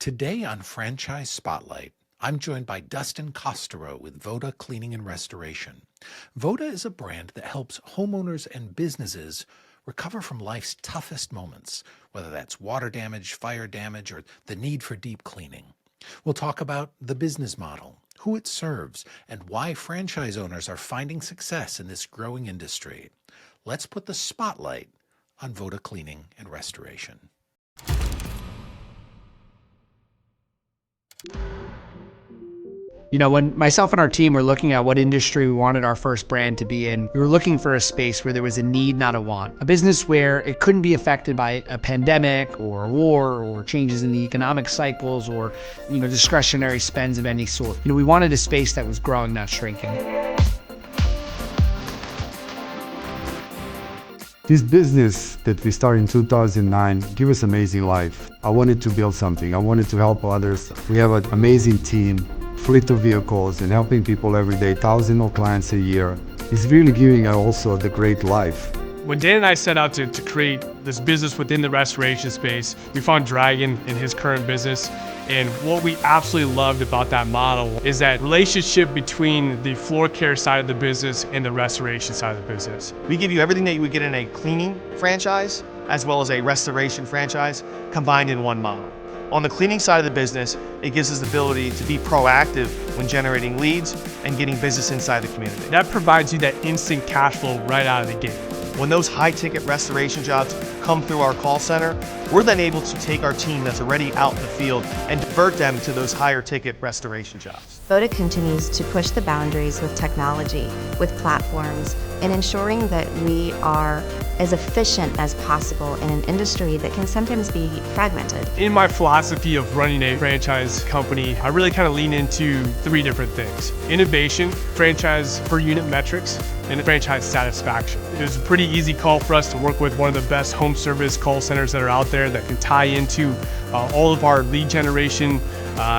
Today on Franchise Spotlight, I'm joined by Dustin Kosterow with Voda Cleaning and Restoration. Voda is a brand that helps homeowners and businesses recover from life's toughest moments, whether that's water damage, fire damage, or the need for deep cleaning. We'll talk about the business model, who it serves, and why franchise owners are finding success in this growing industry. Let's put the spotlight on Voda Cleaning and Restoration. You know, when myself and our team were looking at what industry we wanted our first brand to be in, we were looking for a space where there was a need, not a want. A business where it couldn't be affected by a pandemic or a war or changes in the economic cycles or, discretionary spends of any sort. We wanted a space that was growing, not shrinking. This business that we started in 2009 gave us amazing life. I wanted to build something. I wanted to help others. We have an amazing team, fleet of vehicles, and helping people every day, thousands of clients a year. It's really giving us also the great life. When Dan and I set out to create this business within the restoration space, we found Dragon in his current business. And what we absolutely loved about that model is that relationship between the floor care side of the business and the restoration side of the business. We give you everything that you would get in a cleaning franchise, as well as a restoration franchise, combined in one model. On the cleaning side of the business, it gives us the ability to be proactive when generating leads and getting business inside the community. That provides you that instant cash flow right out of the gate. When those high-ticket restoration jobs come through our call center, we're then able to take our team that's already out in the field and divert them to those higher-ticket restoration jobs. Voda continues to push the boundaries with technology, with platforms, and ensuring that we are as efficient as possible in an industry that can sometimes be fragmented. In my philosophy of running a franchise company, I really kind of lean into three different things: innovation, franchise per unit metrics, and franchise satisfaction. It was a pretty easy call for us to work with one of the best home service call centers that are out there that can tie into all of our lead generation.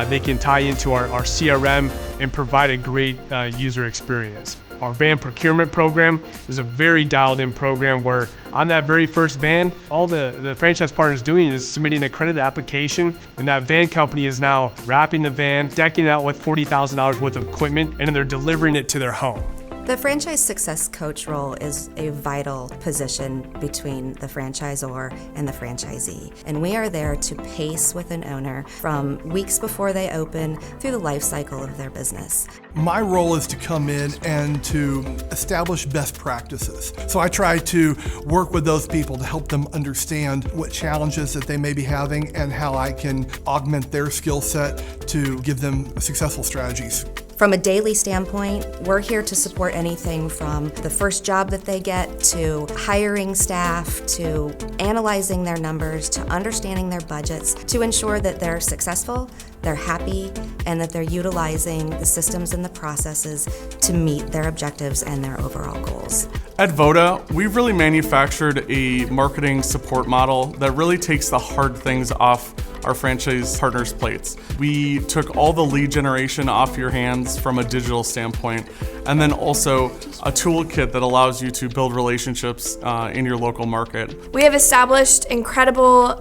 They can tie into our CRM and provide a great user experience. Our van procurement program is a very dialed-in program where on that very first van, all the franchise partner is doing is submitting a credit application, and that van company is now wrapping the van, decking it out with $40,000 worth of equipment, and then they're delivering it to their home. The franchise success coach role is a vital position between the franchisor and the franchisee. And we are there to pace with an owner from weeks before they open through the life cycle of their business. My role is to come in and to establish best practices. So I try to work with those people to help them understand what challenges that they may be having and how I can augment their skill set to give them successful strategies. From a daily standpoint, we're here to support anything from the first job that they get to hiring staff, to analyzing their numbers, to understanding their budgets, to ensure that they're successful, they're happy, and that they're utilizing the systems and the processes to meet their objectives and their overall goals. At Voda, we've really manufactured a marketing support model that really takes the hard things off our franchise partners' plates. We took all the lead generation off your hands from a digital standpoint, and then also a toolkit that allows you to build relationships in your local market. We have established incredible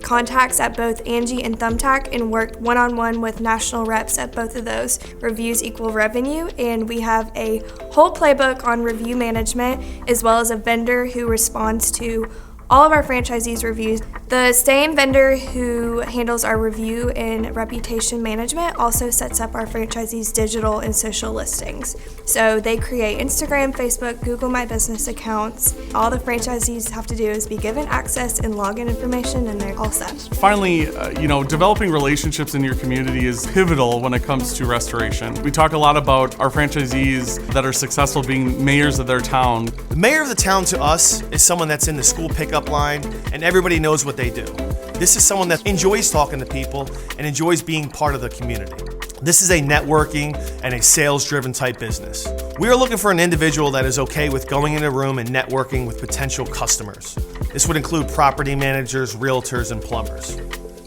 contacts at both Angie and Thumbtack and worked one-on-one with national reps at both of those. Reviews equal revenue, and we have a whole playbook on review management, as well as a vendor who responds to all of our franchisees' reviews. The same vendor who handles our review and reputation management also sets up our franchisees' digital and social listings. So they create Instagram, Facebook, Google My Business accounts. All the franchisees have to do is be given access and login information, and they're all set. Finally, developing relationships in your community is pivotal when it comes to restoration. We talk a lot about our franchisees that are successful being mayors of their town. The mayor of the town to us is someone that's in the school pickup line, and everybody knows what they do. This is someone that enjoys talking to people and enjoys being part of the community. This is a networking and a sales-driven type business. We are looking for an individual that is okay with going in a room and networking with potential customers. This would include property managers, realtors, and plumbers.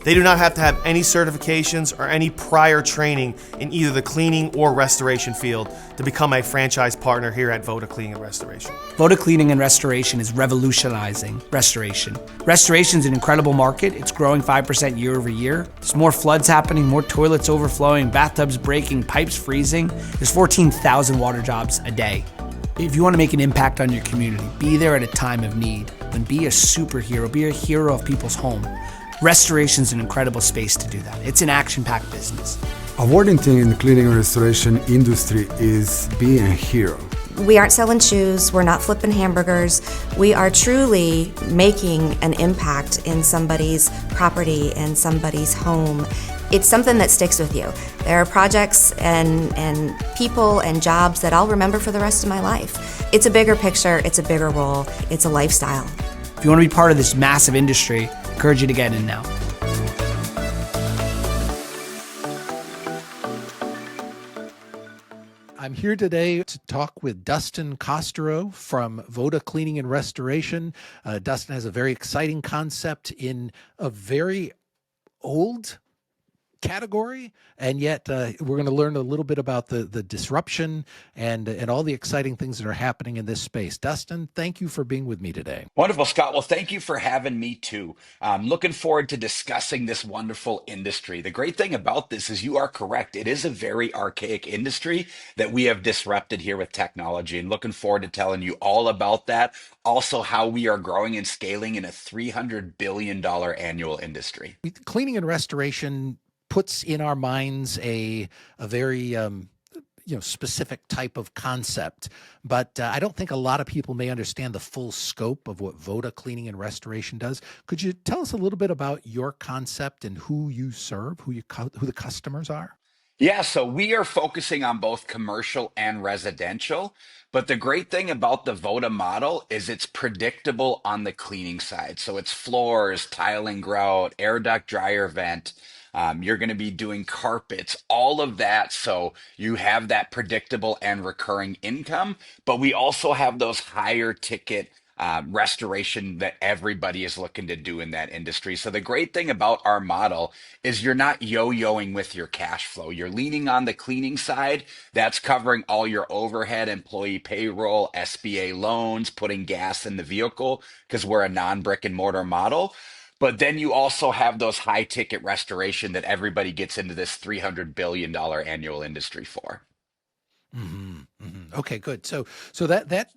They do not have to have any certifications or any prior training in either the cleaning or restoration field to become a franchise partner here at Voda Cleaning and Restoration. Voda Cleaning and Restoration is revolutionizing restoration. Restoration is an incredible market. It's growing 5% year over year. There's more floods happening, more toilets overflowing, bathtubs breaking, pipes freezing. There's 14,000 water jobs a day. If you want to make an impact on your community, be there at a time of need, then be a superhero, be a hero of people's home. Restoration is an incredible space to do that. It's an action-packed business. Awarding thing in the cleaning and restoration industry is being a hero. We aren't selling shoes, we're not flipping hamburgers. We are truly making an impact in somebody's property, in somebody's home. It's something that sticks with you. There are projects and people and jobs that I'll remember for the rest of my life. It's a bigger picture, it's a bigger role, it's a lifestyle. If you want to be part of this massive industry, I encourage you to get in now. I'm here today to talk with Dustin Kosterow from Voda Cleaning and Restoration. Dustin has a very exciting concept in a very old category, and yet we're going to learn a little bit about the disruption and all the exciting things that are happening in this space. Dustin, thank you for being with me today. Wonderful, Scott. Well, thank you for having me too. I'm looking forward to discussing this wonderful industry. The great thing about this is you are correct. It is a very archaic industry that we have disrupted here with technology, and looking forward to telling you all about that. Also, how we are growing and scaling in a $300 billion annual industry. Cleaning and restoration puts in our minds a very specific type of concept, but I don't think a lot of people may understand the full scope of what Voda Cleaning and Restoration does. Could you tell us a little bit about your concept and who you serve, who the customers are? Yeah, so we are focusing on both commercial and residential. But the great thing about the Voda model is it's predictable on the cleaning side. So it's floors, tiling, grout, air duct, dryer vent. You're going to be doing carpets, all of that. So you have that predictable and recurring income. But we also have those higher ticket restoration that everybody is looking to do in that industry. So the great thing about our model is you're not yo-yoing with your cash flow. You're leaning on the cleaning side. That's covering all your overhead, employee payroll, SBA loans, putting gas in the vehicle because we're a non-brick and mortar model. But then you also have those high ticket restoration that everybody gets into this $300 billion annual industry for. Mm-hmm, mm-hmm. Okay, good. So that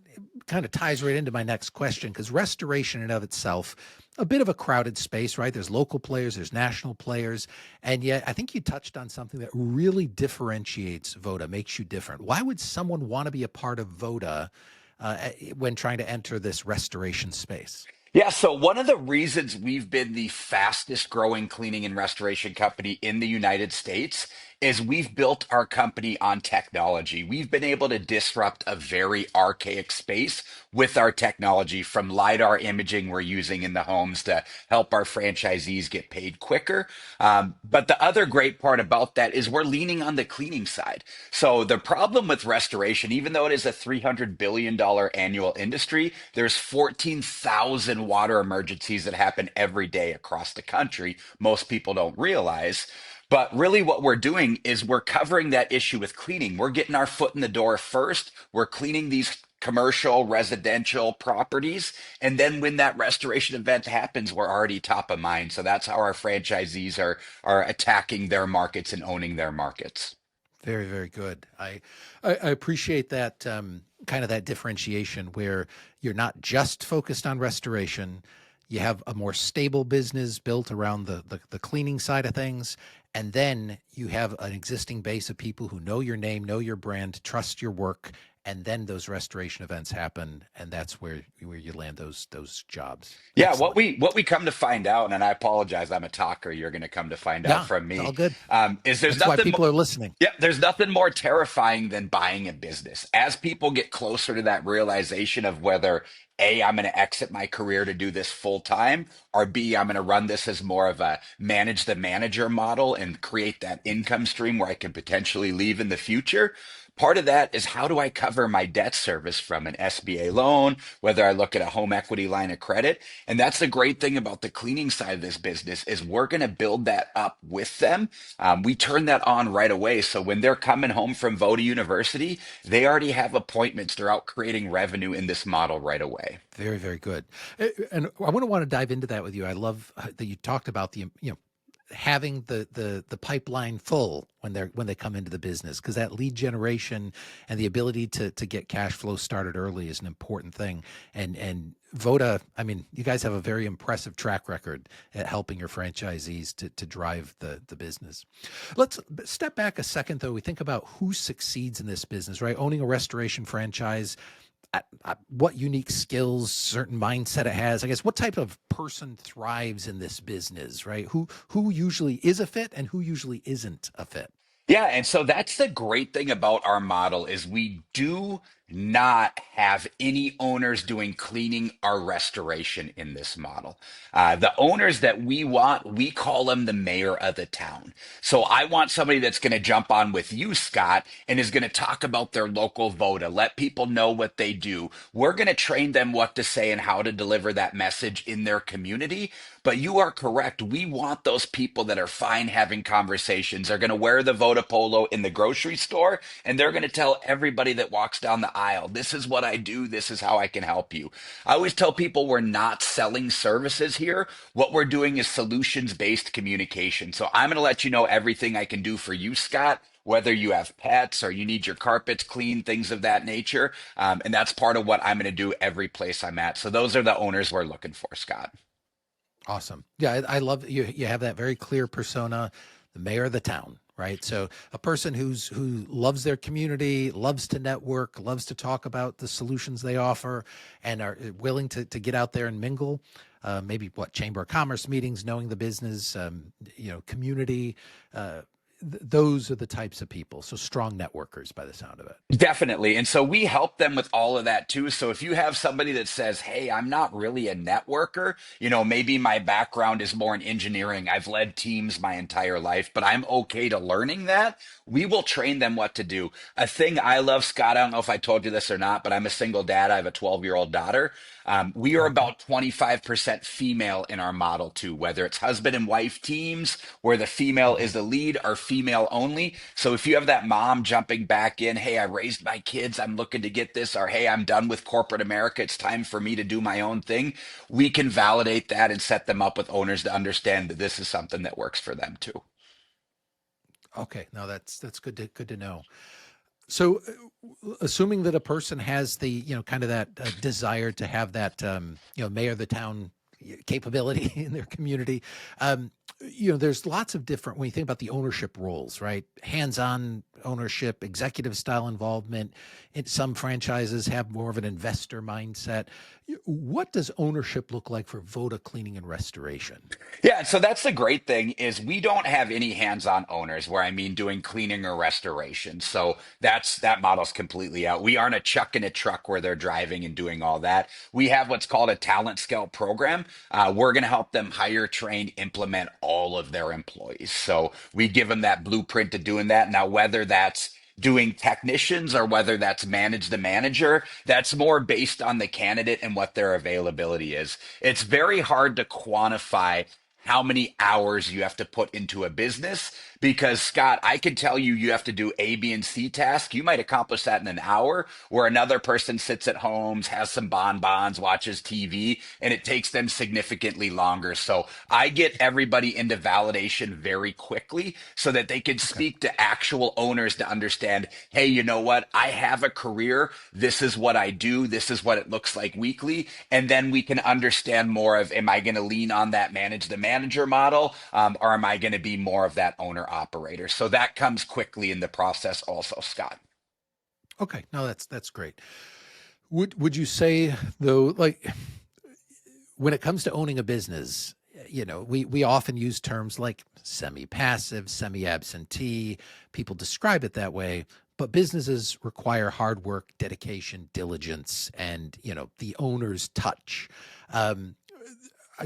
kind of ties right into my next question, because restoration in of itself, a bit of a crowded space, right? There's local players, there's national players, and yet I think you touched on something that really differentiates Voda, makes you different. Why would someone want to be a part of Voda when trying to enter this restoration space? Yeah, so one of the reasons we've been the fastest growing cleaning and restoration company in the United States is we've built our company on technology. We've been able to disrupt a very archaic space with our technology, from LIDAR imaging we're using in the homes to help our franchisees get paid quicker. But the other great part about that is we're leaning on the cleaning side. So the problem with restoration, even though it is a $300 billion annual industry, there's 14,000 water emergencies that happen every day across the country. Most people don't realize. But really what we're doing is we're covering that issue with cleaning. We're getting our foot in the door first. We're cleaning these commercial, residential properties. And then when that restoration event happens, we're already top of mind. So that's how our franchisees are attacking their markets and owning their markets. Very, very good. I appreciate that kind of that differentiation where you're not just focused on restoration. You have a more stable business built around the cleaning side of things. And then you have an existing base of people who know your name, know your brand, trust your work. And then those restoration events happen, and that's where you land those jobs. Yeah, Excellent. what we come to find out, and I apologize, I'm a talker. You're going to come to find out from me. It's all good. Is there's That's why nothing people are listening. Yeah, there's nothing more terrifying than buying a business. As people get closer to that realization of whether A, I'm going to exit my career to do this full time, or B, I'm going to run this as more of a manage the manager model and create that income stream where I can potentially leave in the future. Part of that is how do I cover my debt service from an SBA loan, whether I look at a home equity line of credit. And that's the great thing about the cleaning side of this business is we're going to build that up with them. We turn that on right away. So when they're coming home from Voda University, they already have appointments. They're out creating revenue in this model right away. Very, very good. And I want to dive into that with you. I love that you talked about the, having the pipeline full when they come into the business, because that lead generation and the ability to get cash flow started early is an important thing. And Voda, I mean, you guys have a very impressive track record at helping your franchisees to drive the business. Let's step back a second, though. We think about who succeeds in this business, right? Owning a restoration franchise, what unique skills, certain mindset it has. I guess what type of person thrives in this business, right? Who usually is a fit and who usually isn't a fit? Yeah, and so that's the great thing about our model is we do not have any owners doing cleaning or restoration in this model. The owners that we want, we call them the mayor of the town. So I want somebody that's going to jump on with you, Scott, and is going to talk about their local Voda, let people know what they do. We're going to train them what to say and how to deliver that message in their community. But you are correct. We want those people that are fine having conversations. They're going to wear the Voda polo in the grocery store, and they're going to tell everybody that walks down the aisle, this is what I do. This is how I can help you. I always tell people we're not selling services here. What we're doing is solutions-based communication. So I'm going to let you know everything I can do for you, Scott, whether you have pets or you need your carpets cleaned, things of that nature. And that's part of what I'm going to do every place I'm at. So those are the owners we're looking for, Scott. Awesome. Yeah, I love you. You have that very clear persona, the mayor of the town, right? So a person who loves their community, loves to network, loves to talk about the solutions they offer, and are willing to get out there and mingle. Maybe Chamber of Commerce meetings, knowing the business, community. Those are the types of people. So strong networkers by the sound of it. Definitely. And so we help them with all of that too. So if you have somebody that says, hey, I'm not really a networker, maybe my background is more in engineering. I've led teams my entire life, but I'm okay to learning that. We will train them what to do. A thing I love, Scott, I don't know if I told you this or not, but I'm a single dad. I have a 12-year-old daughter. We are about 25% female in our model too, whether it's husband and wife teams where the female is the lead or female only. So if you have that mom jumping back in, hey, I raised my kids, I'm looking to get this, or hey, I'm done with corporate America, it's time for me to do my own thing, we can validate that and set them up with owners to understand that this is something that works for them too. Okay, no, that's good to know. So, assuming that a person has the kind of that desire to have that mayor of the town capability in their community, there's lots of different, when you think about the ownership roles, right? Hands-on ownership, executive style involvement. Some franchises have more of an investor mindset. What does ownership look like for Voda Cleaning and Restoration? Yeah, so that's the great thing is we don't have any hands-on owners where I mean doing cleaning or restoration. So that model's completely out. We aren't a chuck in a truck where they're driving and doing all that. We have what's called a talent scale program. We're going to help them hire, train, implement all of their employees. So we give them that blueprint to doing that. Now, whether that's doing technicians or whether that's manage the manager, that's more based on the candidate and what their availability is. It's very hard to quantify how many hours you have to put into a business because, Scott, I can tell you have to do A, B, and C tasks. You might accomplish that in an hour, where another person sits at home, has some bonbons, watches TV, and it takes them significantly longer. So I get everybody into validation very quickly so that they can speak to actual owners to understand, hey, you know what? I have a career. This is what I do. This is what it looks like weekly. And then we can understand more of, am I going to lean on that manage the manager model, or am I going to be more of that owner operator? So that comes quickly in the process also, Scott. Okay, no, that's great. Would you say though, like when it comes to owning a business, we often use terms like semi-passive, semi-absentee. People describe it that way, but businesses require hard work, dedication, diligence, and the owner's touch.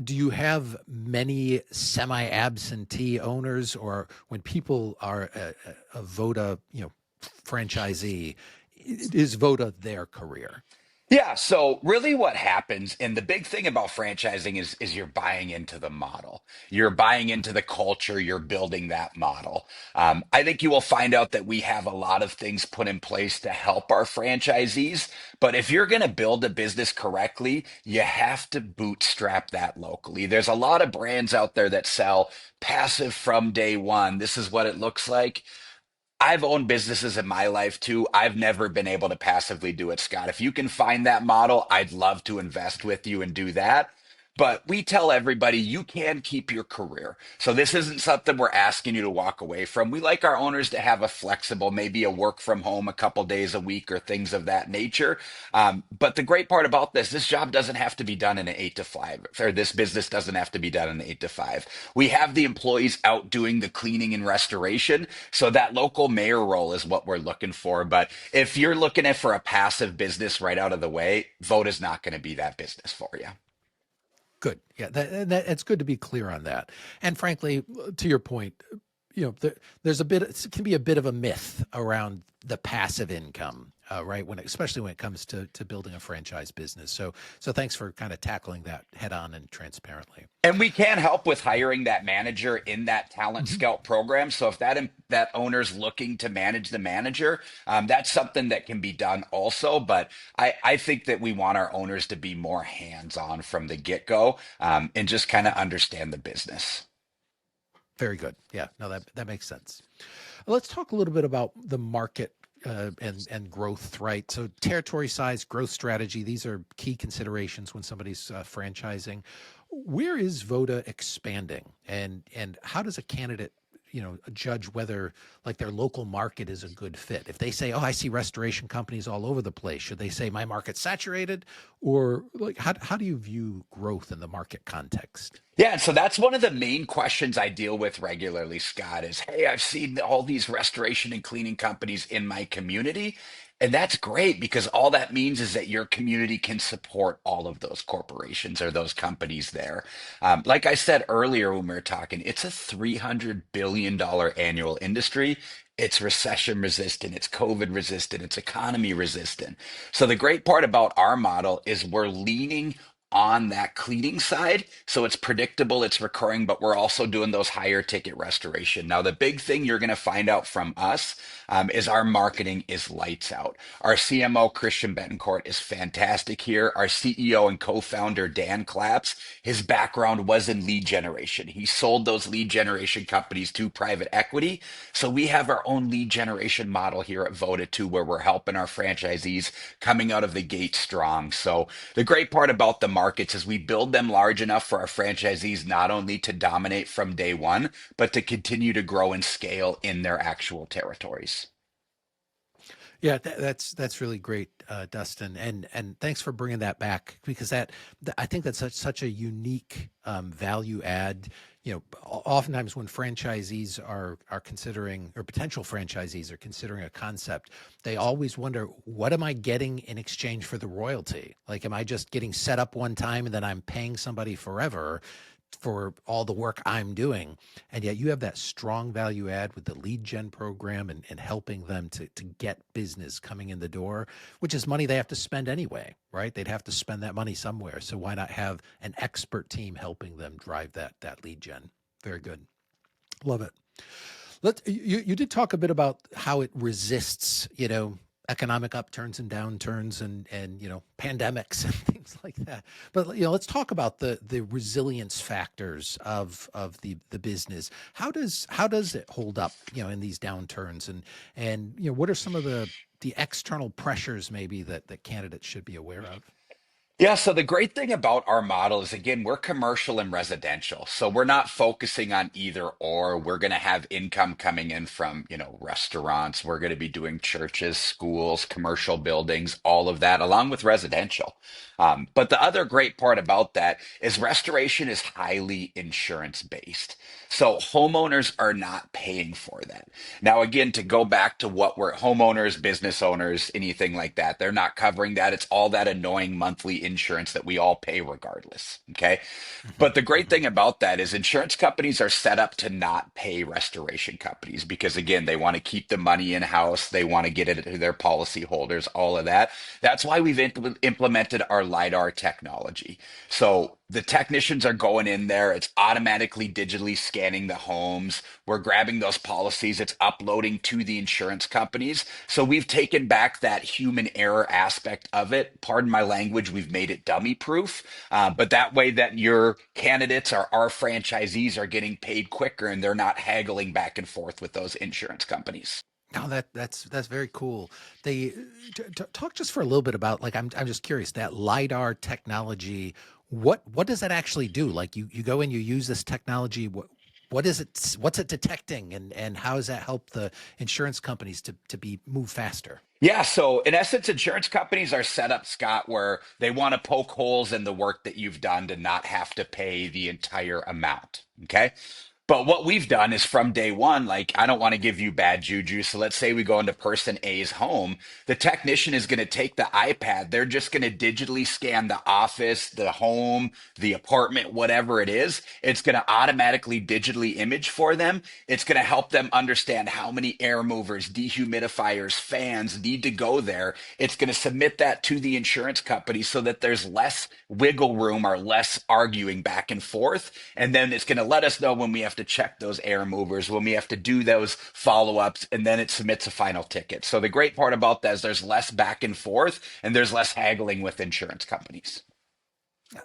Do you have many semi-absentee owners, or when people are a Voda, franchisee, is Voda their career? Yeah, so really what happens, and the big thing about franchising is you're buying into the model. You're buying into the culture, you're building that model. I think you will find out that we have a lot of things put in place to help our franchisees, but if you're going to build a business correctly, you have to bootstrap that locally. There's a lot of brands out there that sell passive from day one. This is what it looks like. I've owned businesses in my life too. I've never been able to passively do it, Scott. If you can find that model, I'd love to invest with you and do that. But we tell everybody you can keep your career. So this isn't something we're asking you to walk away from. We like our owners to have a flexible, maybe a work from home a couple days a week or things of that nature. But the great part about this job doesn't have to be done in an 8 to 5, or this business doesn't have to be done in an 8 to 5. We have the employees out doing the cleaning and restoration. So that local mayor role is what we're looking for. But if you're looking at for a passive business right out of the way, Voda's not going to be that business for you. Good. Yeah, it's good to be clear on that. And frankly, to your point, there's it can be a bit of a myth around the passive income, right? Especially when it comes to building a franchise business. So thanks for kind of tackling that head on and transparently. And we can help with hiring that manager in that talent scout program. So if that owner's looking to manage the manager, that's something that can be done also. But I think that we want our owners to be more hands-on from the get-go, and just kind of understand the business. Very good. Yeah, no, that makes sense. Let's talk a little bit about the market and growth, right? So territory size, growth strategy, these are key considerations when somebody's franchising. Where is Voda expanding, and how does a candidate judge whether like their local market is a good fit? If they say, oh, I see restoration companies all over the place, should they say my market's saturated? Or like how do you view growth in the market context? Yeah, so that's one of the main questions I deal with regularly, Scott, is, hey, I've seen all these restoration and cleaning companies in my community. And that's great because all that means is that your community can support all of those corporations or those companies there. Like I said earlier when we were talking, it's a $300 billion annual industry. It's recession resistant, it's COVID resistant, it's economy resistant. So the great part about our model is we're leaning on that cleaning side. So it's predictable, it's recurring, but we're also doing those higher ticket restoration. Now, the big thing you're going to find out from us is our marketing is lights out. Our CMO, Christian Betancourt, is fantastic here. Our CEO and co-founder, Dan Claps, his background was in lead generation. He sold those lead generation companies to private equity. So we have our own lead generation model here at Voda too, where we're helping our franchisees coming out of the gate strong. So the great part about the markets is we build them large enough for our franchisees not only to dominate from day one, but to continue to grow and scale in their actual territories. Yeah, that's really great, Dustin, and thanks for bringing that back, because I think that's such a unique value add. Oftentimes when franchisees are considering, or potential franchisees are considering a concept, they always wonder, what am I getting in exchange for the royalty? Like, am I just getting set up one time and then I'm paying somebody forever for all the work I'm doing? And yet you have that strong value add with the lead gen program and helping them to get business coming in the door, which is money they have to spend anyway, right? They'd have to spend that money somewhere. So why not have an expert team helping them drive that lead gen? Very good. Love it. You did talk a bit about how it resists, economic upturns and downturns and pandemics and things like that. But let's talk about the resilience factors of the business. How does it hold up in these downturns, and what are some of the external pressures maybe that candidates should be aware of? Yeah, so the great thing about our model is, again, we're commercial and residential. So we're not focusing on either or. We're going to have income coming in from, restaurants. We're going to be doing churches, schools, commercial buildings, all of that, along with residential. But the other great part about that is restoration is highly insurance based. So homeowners are not paying for that. Now, again, to go back to what we're homeowners, business owners, anything like that, they're not covering that. It's all that annoying monthly insurance that we all pay regardless. Okay. But the great thing about that is insurance companies are set up to not pay restoration companies because, again, they want to keep the money in house. They want to get it to their policy holders, all of that. That's why we've implemented our LIDAR technology. So the technicians are going in there. It's automatically digitally scanning the homes. We're grabbing those policies. It's uploading to the insurance companies. So we've taken back that human error aspect of it. Pardon my language. We've made it dummy proof. But that way that your candidates or our franchisees are getting paid quicker and they're not haggling back and forth with those insurance companies. No, that's very cool. They talk just for a little bit about, like, I'm just curious, that LIDAR technology. What does that actually do? Like, you go in, you use this technology. What is it? What's it detecting, and how does that help the insurance companies to be move faster? Yeah, so in essence, insurance companies are set up, Scott, where they want to poke holes in the work that you've done to not have to pay the entire amount. Okay. But what we've done is from day one, like, I don't want to give you bad juju. So let's say we go into person A's home. The technician is going to take the iPad. They're just going to digitally scan the office, the home, the apartment, whatever it is. It's going to automatically digitally image for them. It's going to help them understand how many air movers, dehumidifiers, fans need to go there. It's going to submit that to the insurance company so that there's less wiggle room or less arguing back and forth. And then it's going to let us know when we have to check those air movers, when we have to do those follow-ups, and then it submits a final ticket. So the great part about that is there's less back and forth and there's less haggling with insurance companies.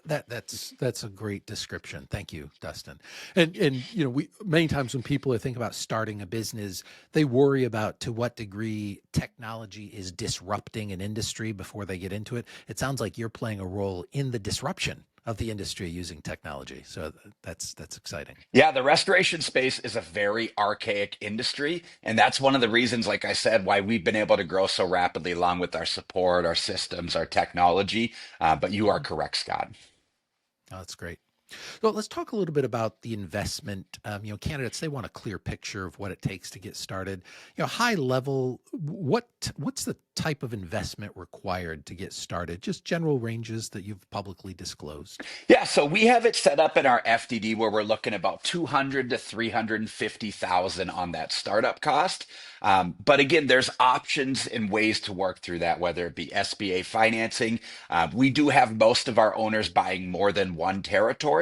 That's a great description. Thank you, Dustin. And we many times when people think about starting a business, they worry about to what degree technology is disrupting an industry before they get into it. It sounds like you're playing a role in the disruption of the industry using technology. So that's exciting. Yeah, the restoration space is a very archaic industry. And that's one of the reasons, like I said, why we've been able to grow so rapidly along with our support, our systems, our technology. But you are correct, Scott. Oh, that's great. So let's talk a little bit about the investment. Candidates, they want a clear picture of what it takes to get started. High level, what's the type of investment required to get started? Just general ranges that you've publicly disclosed. Yeah, so we have it set up in our FDD where we're looking about 200 to 350,000 on that startup cost. But again, there's options and ways to work through that, whether it be SBA financing. We do have most of our owners buying more than one territory,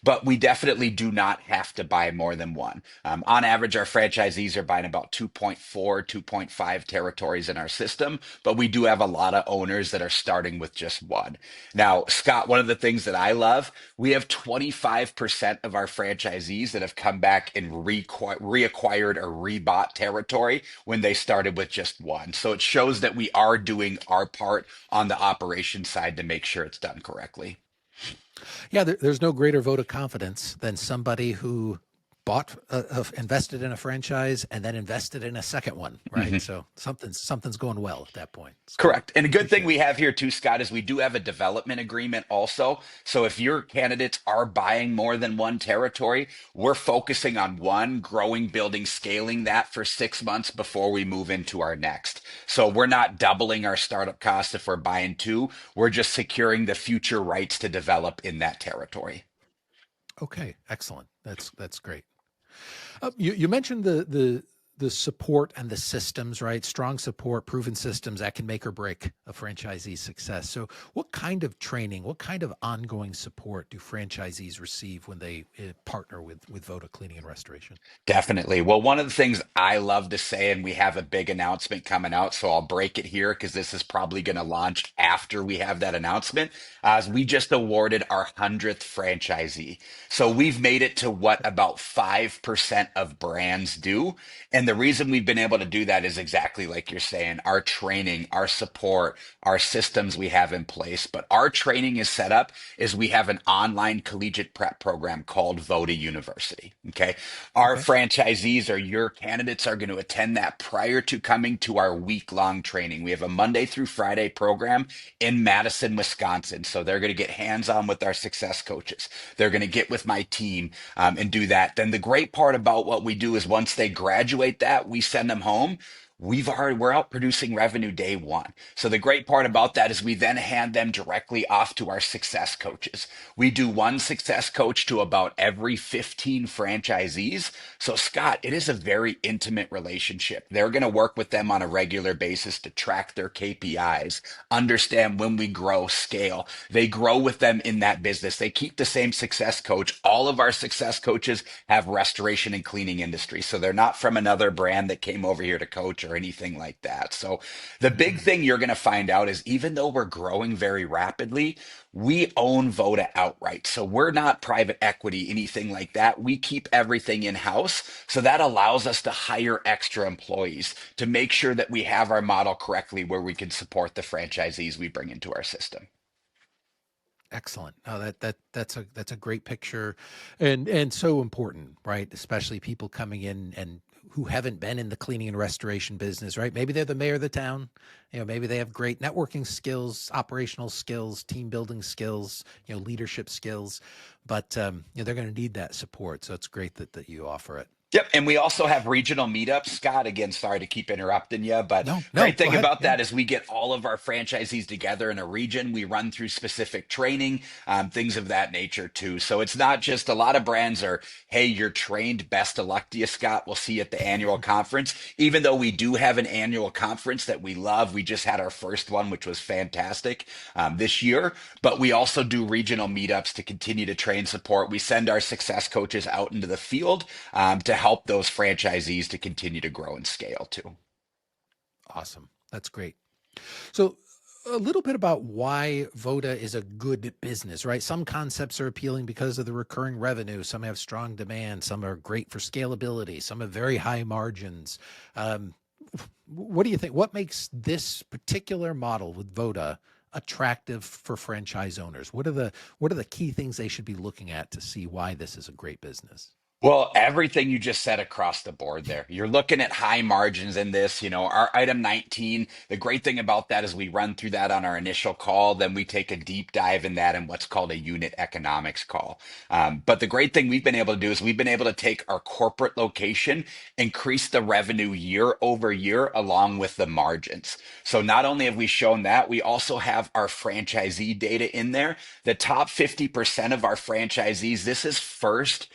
but we definitely do not have to buy more than one. On average, our franchisees are buying about 2.4, 2.5 territories in our system, but we do have a lot of owners that are starting with just one. Now, Scott, one of the things that I love, we have 25% of our franchisees that have come back and reacquired or rebought territory when they started with just one. So it shows that we are doing our part on the operation side to make sure it's done correctly. Yeah, there's no greater vote of confidence than somebody who invested in a franchise and then invested in a second one, right? Mm-hmm. So something's going well at that point. Correct. And a good thing we have here too, Scott, is we do have a development agreement also. So if your candidates are buying more than one territory, we're focusing on one, growing, building, scaling that for 6 months before we move into our next. So we're not doubling our startup costs if we're buying two. We're just securing the future rights to develop in that territory. Okay, excellent. That's great. You mentioned the support and the systems, right? Strong support, proven systems that can make or break a franchisee's success. So what kind of training, what kind of ongoing support do franchisees receive when they partner with Voda Cleaning and Restoration? Definitely. Well, one of the things I love to say, and we have a big announcement coming out, so I'll break it here because this is probably going to launch after we have that announcement, is we just awarded our 100th franchisee. So we've made it to what about 5% of brands do. And the reason we've been able to do that is exactly like you're saying, our training, our support, our systems we have in place. But our training is set up is we have an online collegiate prep program called Voda University. Okay. Our franchisees or your candidates are going to attend that prior to coming to our week-long training. We have a Monday through Friday program in Madison, Wisconsin. So they're going to get hands-on with our success coaches. They're going to get with my team and do that. Then the great part about what we do is once they graduate that, we send them home. we're out producing revenue day one. So the great part about that is we then hand them directly off to our success coaches. We do one success coach to about every 15 franchisees. So Scott, it is a very intimate relationship. They're going to work with them on a regular basis to track their KPIs, understand when we grow, scale. They grow with them in that business. They keep the same success coach. All of our success coaches have restoration and cleaning industry. So they're not from another brand that came over here to coach or anything like that. So the big thing you're going to find out is even though we're growing very rapidly, we own Voda outright. So we're not private equity, anything like that. We keep everything in house. So that allows us to hire extra employees to make sure that we have our model correctly where we can support the franchisees we bring into our system. Excellent. No, that's a great picture, and so important, right? Especially people coming in and who haven't been in the cleaning and restoration business, right? Maybe they're the mayor of the town. Maybe they have great networking skills, operational skills, team building skills, leadership skills, but they're going to need that support. So it's great that you offer it. Yep. And we also have regional meetups. Scott, again, sorry to keep interrupting you, but No, great go thing ahead. about Yeah. that is we get all of our franchisees together in a region. We run through specific training, things of that nature too. So it's not just a lot of brands are, hey, you're trained. Best of luck to you, Scott. We'll see you at the annual conference. Even though we do have an annual conference that we love, we just had our first one, which was fantastic this year. But we also do regional meetups to continue to train support. We send our success coaches out into the field to help those franchisees to continue to grow and scale too. Awesome. That's great. So a little bit about why Voda is a good business, right? Some concepts are appealing because of the recurring revenue. Some have strong demand. Some are great for scalability. Some have very high margins. What do you think? What makes this particular model with Voda attractive for franchise owners? What are the key things they should be looking at to see why this is a great business? Well, everything you just said across the board there. You're looking at high margins in this. Our item 19, the great thing about that is we run through that on our initial call. Then we take a deep dive in that in what's called a unit economics call. But the great thing we've been able to do is we've been able to take our corporate location, increase the revenue year over year along with the margins. So not only have we shown that, we also have our franchisee data in there. The top 50% of our franchisees, this is first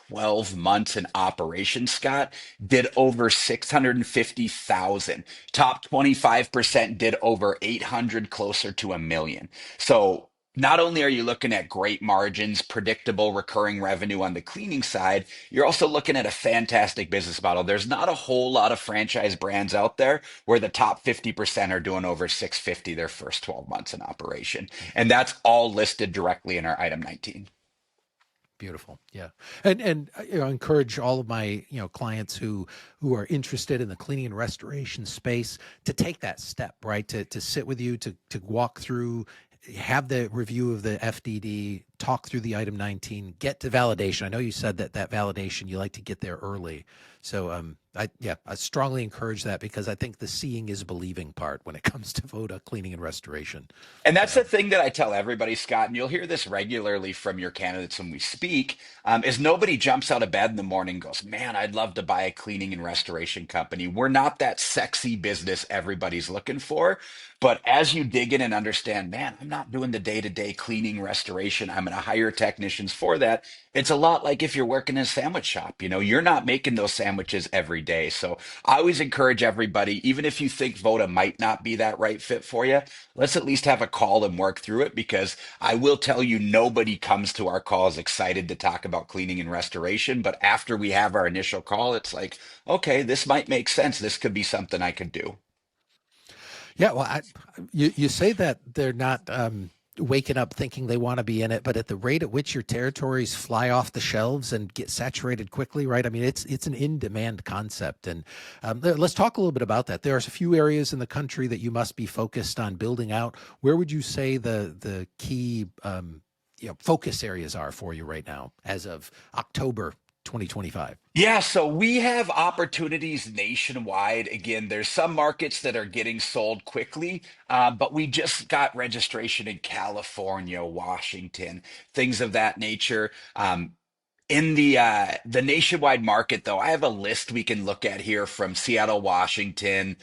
12 months in operation, Scott, did over 650,000. Top 25% did over 800, closer to a million. So not only are you looking at great margins, predictable recurring revenue on the cleaning side, you're also looking at a fantastic business model. There's not a whole lot of franchise brands out there where the top 50% are doing over 650 their first 12 months in operation. And that's all listed directly in our item 19. Beautiful. Yeah. And I encourage all of my, clients who are interested in the cleaning and restoration space to take that step, right? To sit with you, to walk through, have the review of the FDD, talk through the item 19, get to validation. I know you said that validation, you like to get there early. So I strongly encourage that because I think the seeing is believing part when it comes to Voda cleaning and restoration. And that's the thing that I tell everybody, Scott, and you'll hear this regularly from your candidates when we speak, is nobody jumps out of bed in the morning and goes, man, I'd love to buy a cleaning and restoration company. We're not that sexy business everybody's looking for. But as you dig in and understand, man, I'm not doing the day-to-day cleaning restoration. I'm going to hire technicians for that. It's a lot like if you're working in a sandwich shop, you're not making those sandwiches every day. So I always encourage everybody, even if you think Voda might not be that right fit for you, let's at least have a call and work through it, because I will tell you, nobody comes to our calls excited to talk about cleaning and restoration. But after we have our initial call, it's like, okay, this might make sense. This could be something I could do. Yeah, well, you say that they're not waking up thinking they want to be in it, but at the rate at which your territories fly off the shelves and get saturated quickly, right? I mean, it's an in-demand concept, and let's talk a little bit about that. There's a few areas in the country that you must be focused on building out. Where would you say the key focus areas are for you right now as of October 2025? Yeah, so we have opportunities nationwide. Again, there's some markets that are getting sold quickly, but we just got registration in California, Washington, things of that nature. In the nationwide market, though, I have a list we can look at here from Seattle, Washington,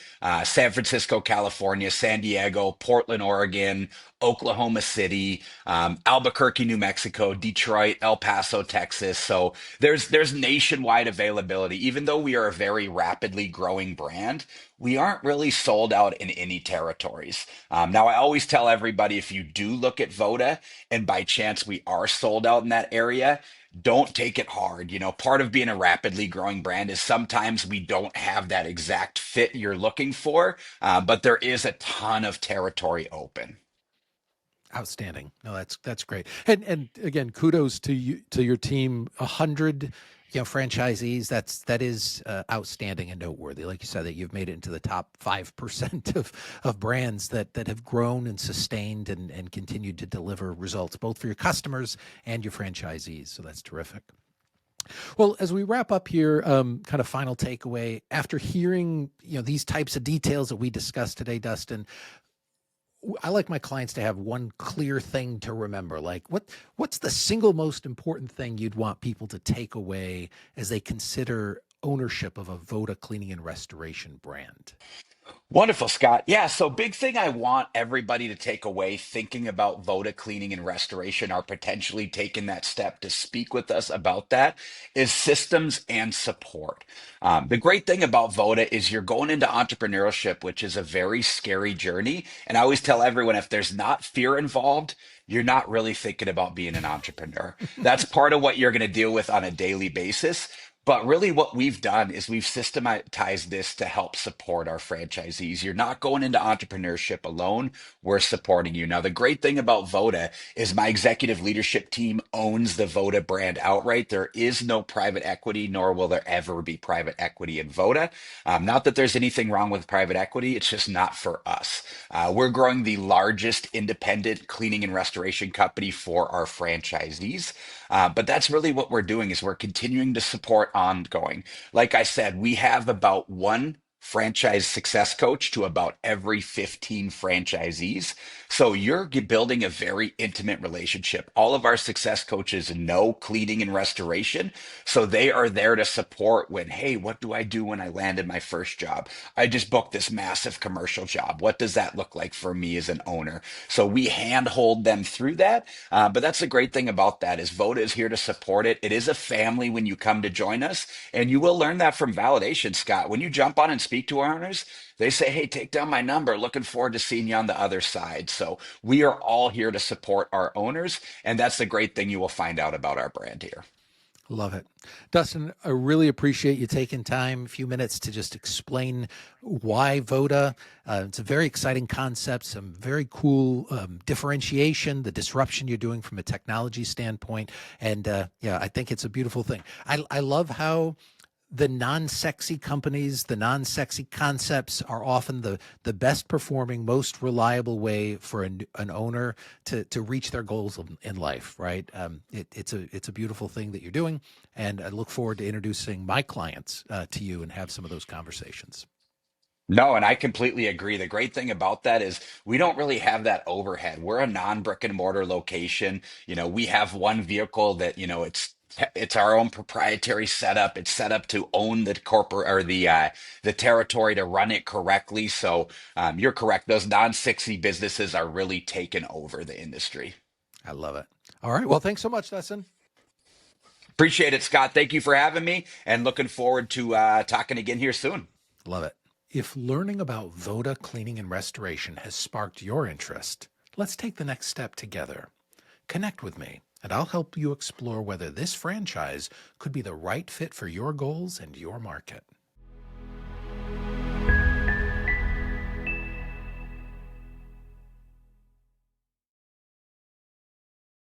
San Francisco, California, San Diego, Portland, Oregon, Oklahoma City, Albuquerque, New Mexico, Detroit, El Paso, Texas. So there's nationwide availability. Even though we are a very rapidly growing brand, we aren't really sold out in any territories. Now, I always tell everybody if you do look at Voda and by chance we are sold out in that area, don't take it hard. Part of being a rapidly growing brand is sometimes we don't have that exact fit you're looking for, but there is a ton of territory open. Outstanding. No, that's great. And again, kudos to you, to your team. 100, franchisees. That is outstanding and noteworthy. Like you said, that you've made it into the top 5% of brands that have grown and sustained and continued to deliver results both for your customers and your franchisees. So that's terrific. Well, as we wrap up here, kind of final takeaway after hearing these types of details that we discussed today, Dustin. I like my clients to have one clear thing to remember. Like what's the single most important thing you'd want people to take away as they consider ownership of a Voda Cleaning and Restoration brand? Wonderful, Scott. Yeah, so big thing I want everybody to take away thinking about Voda Cleaning and Restoration or potentially taking that step to speak with us about that is systems and support. The great thing about Voda is you're going into entrepreneurship, which is a very scary journey. And I always tell everyone if there's not fear involved, you're not really thinking about being an entrepreneur. That's part of what you're going to deal with on a daily basis. But really, what we've done is we've systematized this to help support our franchisees. You're not going into entrepreneurship alone. We're supporting you. Now, the great thing about Voda is my executive leadership team owns the Voda brand outright. There is no private equity, nor will there ever be private equity in Voda. Not that there's anything wrong with private equity. It's just not for us. We're growing the largest independent cleaning and restoration company for our franchisees. But that's really what we're doing is we're continuing to support ongoing. Like I said, we have about one franchise success coach to about every 15 franchisees. So you're building a very intimate relationship. All of our success coaches know cleaning and restoration. So they are there to support when, hey, what do I do when I landed my first job? I just booked this massive commercial job. What does that look like for me as an owner? So we handhold them through that. But that's the great thing about that is Voda is here to support it. It is a family when you come to join us. And you will learn that from validation, Scott. When you jump on and speak to our owners, they say, hey, take down my number. Looking forward to seeing you on the other side. So we are all here to support our owners. And that's the great thing you will find out about our brand here. Love it. Dustin, I really appreciate you taking time, a few minutes to just explain why Voda. It's a very exciting concept, some very cool differentiation, the disruption you're doing from a technology standpoint. And I think it's a beautiful thing. I love how the non-sexy companies, the non-sexy concepts are often the best performing, most reliable way for an owner to reach their goals in life, right? It's a beautiful thing that you're doing, and I look forward to introducing my clients to you and have some of those conversations. No, and I completely agree. The great thing about that is we don't really have that overhead. We're a non-brick and mortar location. We have one vehicle that, it's our own proprietary setup. It's set up to own the corporate or the territory to run it correctly. So you're correct. Those non-sexy businesses are really taking over the industry. I love it. All right. Well, thanks so much, Dustin. Appreciate it, Scott. Thank you for having me and looking forward to talking again here soon. Love it. If learning about Voda Cleaning and Restoration has sparked your interest, let's take the next step together. Connect with me, and I'll help you explore whether this franchise could be the right fit for your goals and your market.